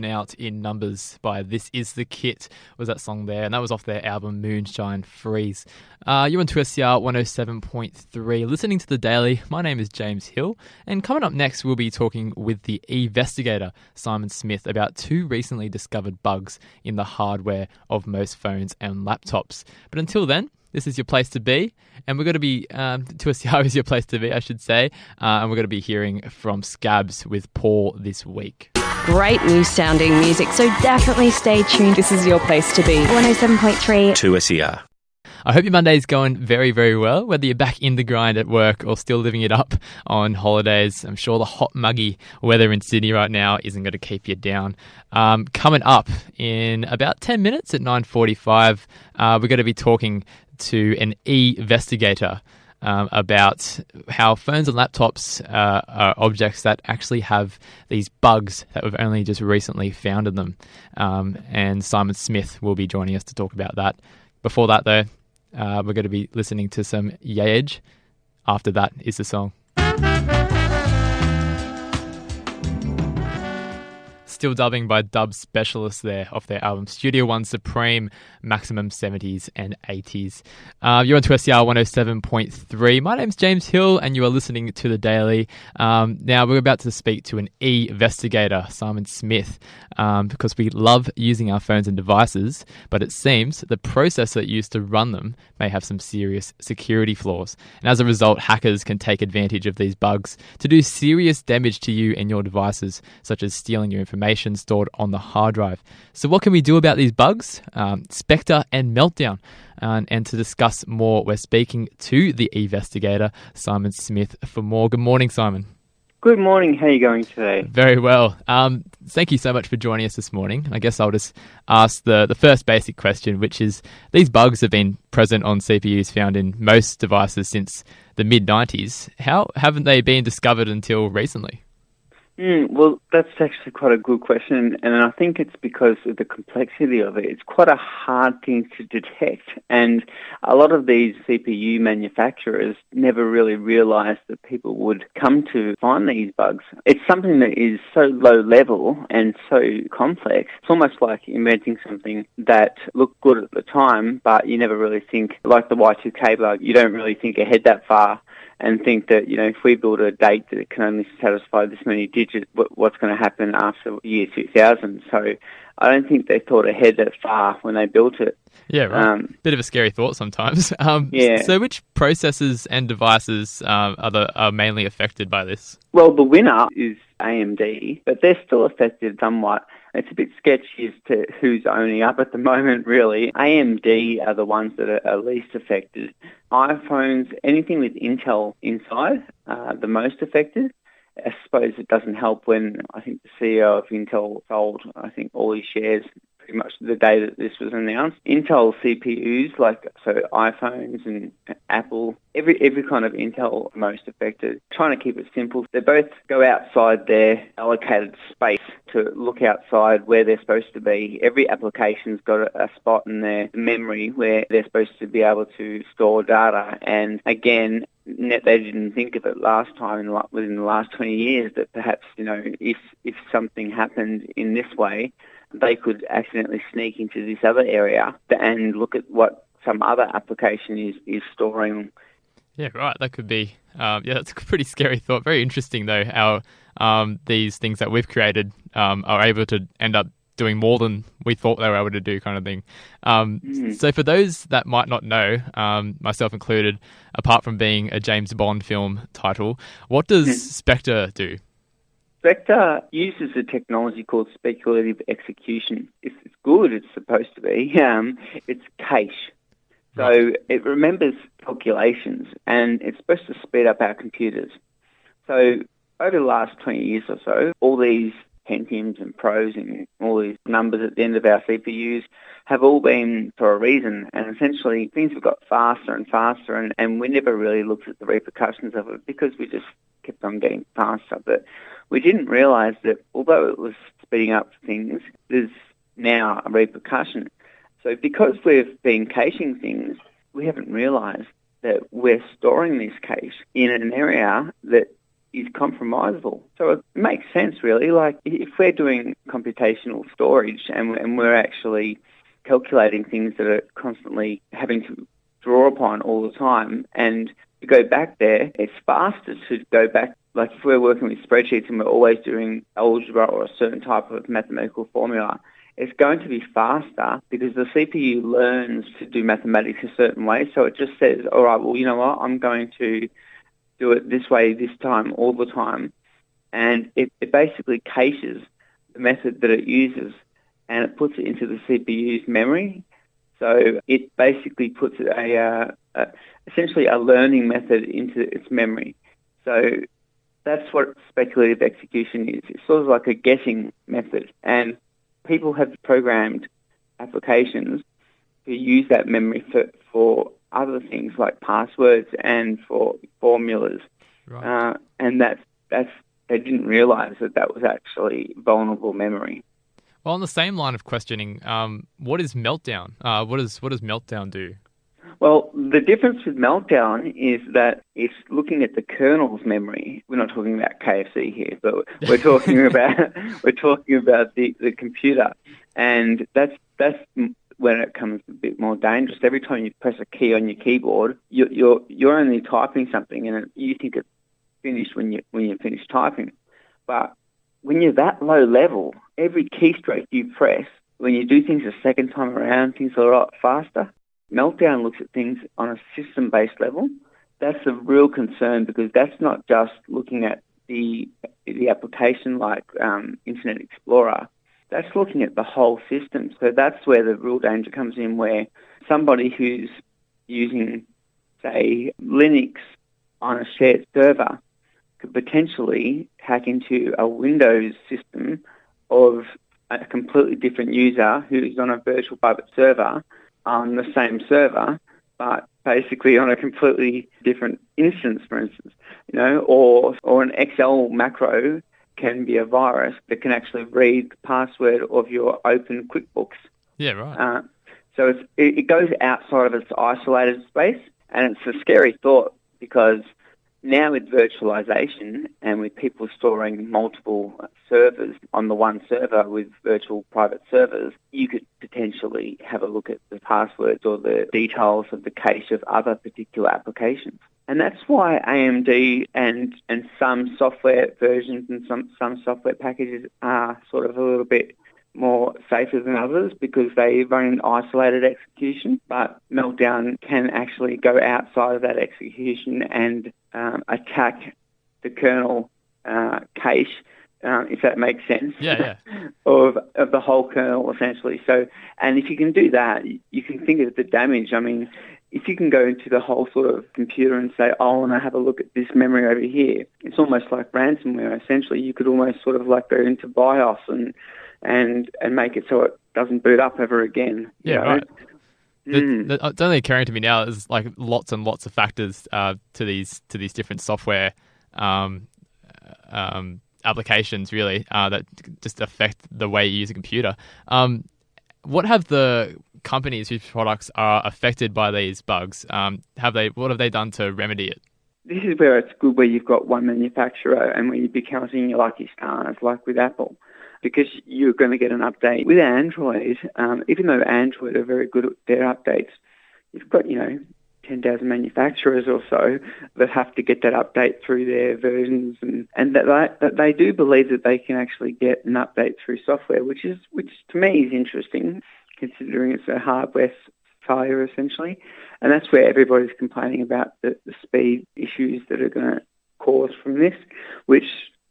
Driven Out in Numbers by This Is The Kit was that song there, and that was off their album Moonshine Freeze. You're on 2SCR 107.3, listening to The Daily. My name is James Hill, and coming up next we'll be talking with the eVestigator, Simon Smith, about two recently discovered bugs in the hardware of most phones and laptops. But until then, this is your place to be, and we're going to be, 2SCR is your place to be, I should say, and we're going to be hearing from Scabs with Paul this week. Great new sounding music, so definitely stay tuned. This is your place to be. 107.3 2SCR. I hope your Monday's going very, very well, whether you're back in the grind at work or still living it up on holidays. I'm sure the hot, muggy weather in Sydney right now isn't going to keep you down. Coming up in about 10 minutes at 9:45, we're going to be talking to an eVestigator about how phones and laptops are objects that actually have these bugs that we've only just recently found in them. And Simon Smith will be joining us to talk about that. Before that, though, we're going to be listening to some Yaej. After that is the song. Still dubbing by Dub Specialists there off their album Studio One Supreme, Maximum 70s and 80s. You're on 2SCR 107.3. My name's James Hill and you are listening to The Daily. Now we're about to speak to an eVestigator, Simon Smith, because we love using our phones and devices, but it seems the processor used to run them may have some serious security flaws. And as a result, hackers can take advantage of these bugs to do serious damage to you and your devices, such as stealing your information stored on the hard drive. So what can we do about these bugs? Spectre and Meltdown. And to discuss more, we're speaking to the eVestigator, Simon Smith, for more. Good morning, Simon. Good morning. How are you going today? Very well. Thank you so much for joining us this morning. I guess I'll just ask the first basic question, which is, these bugs have been present on CPUs found in most devices since the mid-90s. How haven't they been discovered until recently? Well, that's actually quite a good question, and I think it's because of the complexity of it. It's quite a hard thing to detect, and a lot of these CPU manufacturers never really realised that people would come to find these bugs. It's something that is so low level and so complex. It's almost like inventing something that looked good at the time, but you never really think, like the Y2K bug, you don't really think ahead that far and think that, if we build a date that it can only satisfy this many digits, what's going to happen after year 2000? So I don't think they thought ahead that far when they built it. Yeah, right. Bit of a scary thought sometimes. Yeah. So which processors and devices are mainly affected by this? Well, the winner is AMD, but they're still affected somewhat. It's a bit sketchy as to who's owning up at the moment, really. AMD are the ones that are least affected. iPhones, anything with Intel inside, the most affected. I suppose it doesn't help when I think the CEO of Intel sold, all his shares pretty much the day that this was announced. Intel CPUs, so iPhones and Apple, every kind of Intel most affected. Trying to keep it simple, they both go outside their allocated space to look outside where they're supposed to be. Every application's got a spot in their memory where they're supposed to be able to store data. And again, they didn't think of it last time within the last 20 years that perhaps, if something happened in this way, they could accidentally sneak into this other area and look at what some other application is storing. Yeah, right. That could be, that's a pretty scary thought. Very interesting, though, how these things that we've created are able to end up doing more than we thought they were able to do, kind of thing. So for those that might not know, myself included, apart from being a James Bond film title, what does Spectre do? Spectre uses a technology called speculative execution. It's good, it's supposed to be. It's cache. So it remembers calculations, and it's supposed to speed up our computers. So over the last 20 years or so, all these Pentiums and Pros and all these numbers at the end of our CPUs have all been for a reason, and essentially things have got faster and faster, and we never really looked at the repercussions of it because we just kept on getting faster. But we didn't realise that although it was speeding up things, there's now a repercussion. So because we've been caching things, we haven't realised that we're storing this cache in an area that is compromisable. So it makes sense, really. Like, if we're doing computational storage and we're actually calculating things that are constantly having to draw upon all the time, and to go back there, it's faster to go back. Like, if we're working with spreadsheets and we're always doing algebra or a certain type of mathematical formula, it's going to be faster because the CPU learns to do mathematics a certain way. So it just says, all right, well, you know what, I'm going to do it this way, this time, all the time. And it basically caches the method that it uses and it puts it into the CPU's memory. So it basically puts essentially a learning method into its memory. So that's what speculative execution is. It's sort of like a guessing method. And people have programmed applications to use that memory for other things like passwords and for formulas. Right. And that's they didn't realize that was actually vulnerable memory. Well, on the same line of questioning, what is Meltdown? What does Meltdown do? Well, the difference with Meltdown is that it's looking at the kernel's memory. We're not talking about KFC here, but we're talking about the computer, and that's when it comes a bit more dangerous. Every time you press a key on your keyboard, you're only typing something, and you think it's finished when you finish typing. But when you're that low level, every keystroke you press, when you do things a second time around, things are a lot faster. Meltdown looks at things on a system-based level. That's a real concern because that's not just looking at the application like Internet Explorer. That's looking at the whole system. So that's where the real danger comes in, where somebody who's using, say, Linux on a shared server could potentially hack into a Windows system of a completely different user who's on a virtual private server on the same server, but basically on a completely different instance, for instance, or an Excel macro can be a virus that can actually read the password of your open QuickBooks. Yeah, right. So it goes outside of its isolated space, and it's a scary thought because now with virtualization and with people storing multiple servers on the one server with virtual private servers, you could potentially have a look at the passwords or the details of the cache of other particular applications. And that's why AMD and some software versions and some software packages are sort of a little bit more safer than others because they run in isolated execution, but Meltdown can actually go outside of that execution and attack the kernel cache, if that makes sense. Yeah. of the whole kernel, essentially. So, and if you can do that, you can think of the damage. I mean, if you can go into the whole sort of computer and say, oh, I want to have a look at this memory over here, it's almost like ransomware. Essentially, you could almost sort of like go into BIOS and make it so it doesn't boot up ever again. Yeah, right. It's only occurring to me now is like lots and lots of factors to these different software applications really that just affect the way you use a computer. What have the companies whose products are affected by these bugs? What have they done to remedy it? This is where it's good where you've got one manufacturer and where you'd be counting your lucky stars, like with Apple, because you're going to get an update. With Android, even though Android are very good at their updates, you've got, 10,000 manufacturers or so that have to get that update through their versions, and that they do believe that they can actually get an update through software, which to me is interesting, considering it's a hardware failure essentially. And that's where everybody's complaining about the speed issues that are going to cause from this, which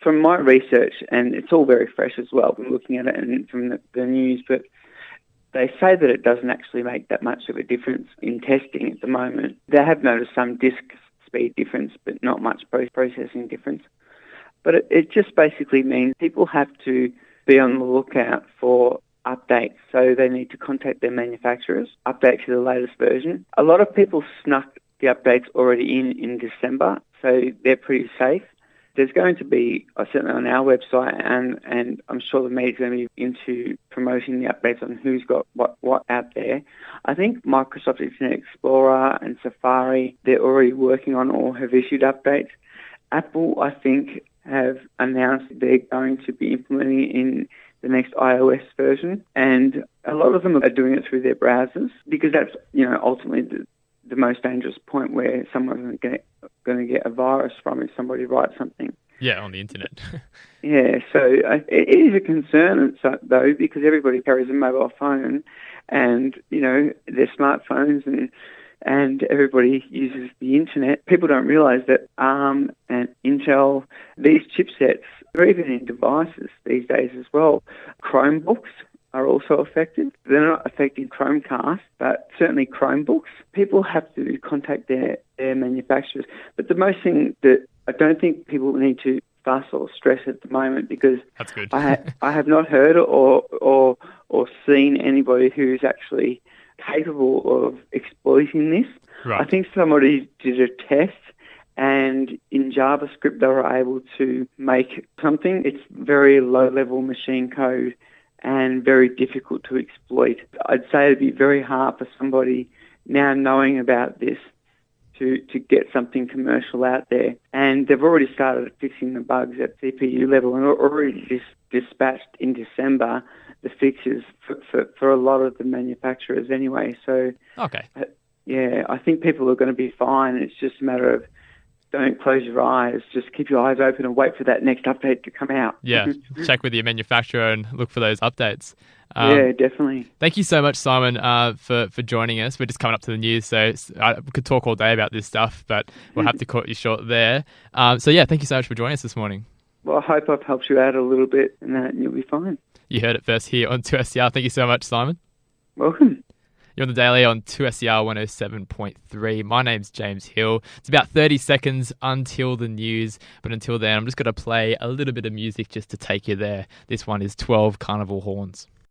from my research, and it's all very fresh as well, I'm looking at it and from the news, but they say that it doesn't actually make that much of a difference in testing at the moment. They have noticed some disk speed difference, but not much processing difference. But it just basically means people have to be on the lookout for updates. So they need to contact their manufacturers, update to the latest version. A lot of people snuck the updates already in December, so they're pretty safe. There's going to be, certainly on our website, and I'm sure the media's going to be into promoting the updates on who's got what out there. I think Microsoft Internet Explorer and Safari, they're already working on or have issued updates. Apple, I think, have announced they're going to be implementing it in the next iOS version, and a lot of them are doing it through their browsers because that's, ultimately the most dangerous point where someone's going to get a virus from if somebody writes something. Yeah, on the internet. Yeah, so it is a concern, though, because everybody carries a mobile phone, and their smartphones, and everybody uses the internet. People don't realise that ARM and Intel, these chipsets, are even in devices these days as well. Chromebooks are also affected. They're not affecting Chromecast, but certainly Chromebooks. People have to contact their manufacturers. But the most thing that I don't think people need to fuss or stress at the moment, because that's good. I have not heard or seen anybody who's actually capable of exploiting this. Right. I think somebody did a test, and in JavaScript they were able to make something. It's very low-level machine code and very difficult to exploit. I'd say it'd be very hard for somebody now knowing about this to get something commercial out there. And they've already started fixing the bugs at CPU level and already dispatched in December the fixes for a lot of the manufacturers anyway. So, okay. I think people are going to be fine. It's just a matter of don't close your eyes. Just keep your eyes open and wait for that next update to come out. Yeah, check with your manufacturer and look for those updates. Yeah, definitely. Thank you so much, Simon, for joining us. We're just coming up to the news, so we could talk all day about this stuff, but we'll have to cut you short there. Thank you so much for joining us this morning. Well, I hope I've helped you out a little bit, and you'll be fine. You heard it first here on 2SCR. Thank you so much, Simon. Welcome. You're on the Daily on 2SCR 107.3. My name's James Hill. It's about 30 seconds until the news, but until then, I'm just going to play a little bit of music just to take you there. This one is 12 Carnival Horns.